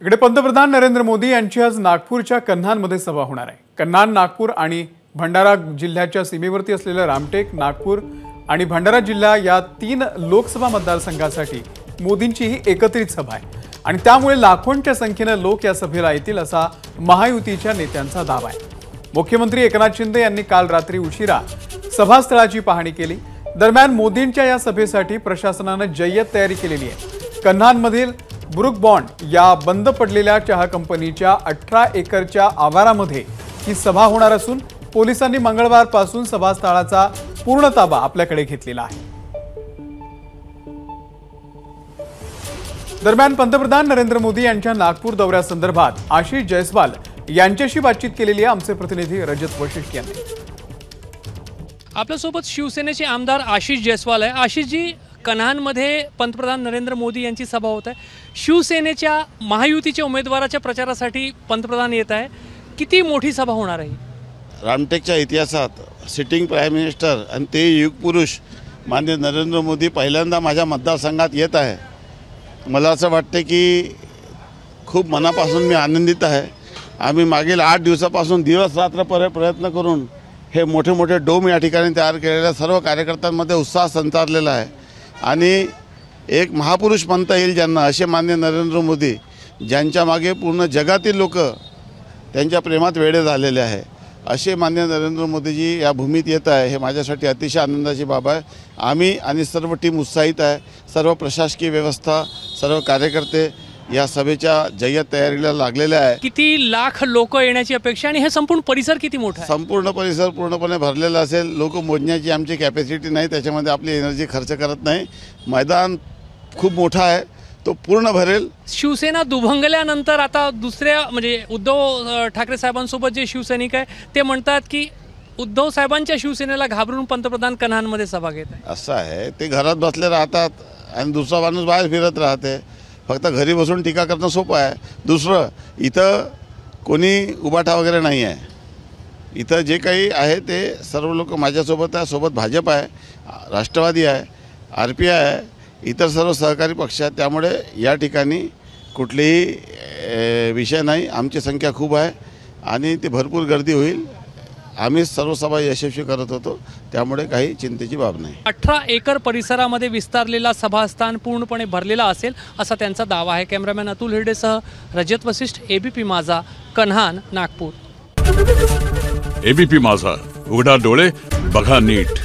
इकडे पंतप्रधान नरेंद्र मोदी यांची आज नागपूरच्या कन्हानमध्ये सभा होणार आहे। कन्हान, नागपूर आणि भंडारा जिल्ह्याच्या सीमेवरती असलेल्या रामटेक, नागपूर आणि भंडारा जिल्हा या 3 लोकसभा मतदारसंघासाठी मोदींची ही एकत्रित सभा आहे आणि त्यामुळे लाखोंच्या संख्येने लोक या सभेला येतील असा महायुतीच्या नेत्यांचा दावा आहे। मुख्यमंत्री एकनाथ शिंदे यांनी काल रात्री उशिरा सभास्थळाची पाहणी केली। दरम्यान मोदींच्या या सभेसाठी प्रशासनाने जय्यत तयारी केलेली आहे। कन्हानमधील ब्रुक बॉन्ड या बंद पडलेल्या चहा कंपनीच्या 18 एकरच्या आवारामध्ये ही सभा होणार असून पोलिसांनी मंगळवारपासून सभास्थळाचा पूर्ण ताबा आपल्याकडे घेतलेला आहे। दरम्यान पंतप्रधान नरेंद्र मोदी यांच्या नागपूर दौऱ्यासंदर्भात आशिष जयस्वाल यांच्याशी बातचीत केलेली आहे आमचे प्रतिनिधी रजत वशिष्ठ यांनी। आपल्यासोबत शिवसेनेचे आमदार आशिष जयस्वाल आहे। आशिषजी, कन्हानमध्ये पंतप्रधान नरेंद्र मोदी यांची सभा होत आहे। शिवसेनेच्या महायुतीच्या उमेदवाराच्या प्रचारासाठी पंतप्रधान येत आहे। किती मोठी सभा होणार आहे? रामटेकच्या इतिहासात सिटिंग प्राईम मिनिस्टर आणि ते युगपुरुष माननीय नरेंद्र मोदी पहिल्यांदा माझ्या मतदारसंघात येत आहे। मला असं वाटते की खूप मनापासून मी आनंदित आहे। आम्ही मागील 8 दिवसापासून दिवस रात्र प्रयत्न करून हे मोठे मोठे डोम या ठिकाणी तयार केलेल्या सर्व कार्यकर्त्यांमध्ये उत्साह संचारलेला आहे आणि एक महापुरुष म्हणता येईल ज्यांना, असे माननीय नरेंद्र मोदी ज्यांच्या मागे पूर्ण जगातील लोक त्यांच्या प्रेमात वेडे झालेले आहे, असे माननीय नरेंद्र मोदीजी या भूमीत येत आहे, हे माझ्यासाठी अतिशय आनंदाची बाब आहे। आम्ही आणि सर्व टीम उत्साहित आहे। सर्व प्रशासकीय व्यवस्था, सर्व कार्यकर्ते या सभेच्या जय्यत तयारीला लागलेले आहे। किती लाख लोक येण्याची अपेक्षा आणि हे संपूर्ण परिसर किती मोठा आहे? संपूर्ण परिसर पूर्णपणे भरलेला असेल। लोक मोजण्याची आमची कॅपॅसिटी नाही, त्याच्यामध्ये आपली एनर्जी खर्च करत नाही। मैदान खूप मोठा आहे, तो पूर्ण भरेल। शिवसेना दुभंगल्यानंतर आता दुसऱ्या म्हणजे उद्धव ठाकरे साहेबांसोबत जे शिवसैनिक आहे ते म्हणतात की उद्धव साहेबांच्या शिवसेनेला घाबरून पंतप्रधान कन्हानमध्ये सभा घेत आहे। असं आहे, ते घरात बसले राहतात आणि दुसरा माणूस बाहेर फिरत राहते। फक्त घरी बसून टीका करणं सोपं आहे। दुसरं, इथं कोणी उभाटा वगैरे नाही आहे। इथं जे काही आहे ते सर्व लोक माझ्यासोबत आहे। सोबत भाजप आहे, राष्ट्रवादी आहे, RPI आहे, इतर सर्व सहकारी पक्ष आहेत। त्यामुळे या ठिकाणी कुठलीही विषय नाही। आमची संख्या खूप आहे आणि ती भरपूर गर्दी होईल। आम्ही सर्व सभा यशस्वी करत होतो, त्यामुळे काही चिंतेची बाब नाही। 18 एकर परिसरामध्ये विस्तारलेला सभास्थान पूर्णपणे भरलेला असेल असा त्यांचा दावा आहे। कॅमेरामॅन अतुल हिरडेसह रजत वशिष्ठ, ABP माझा, कन्हान, नागपूर। ABP माझा, उघडा डोळे बघा नीट।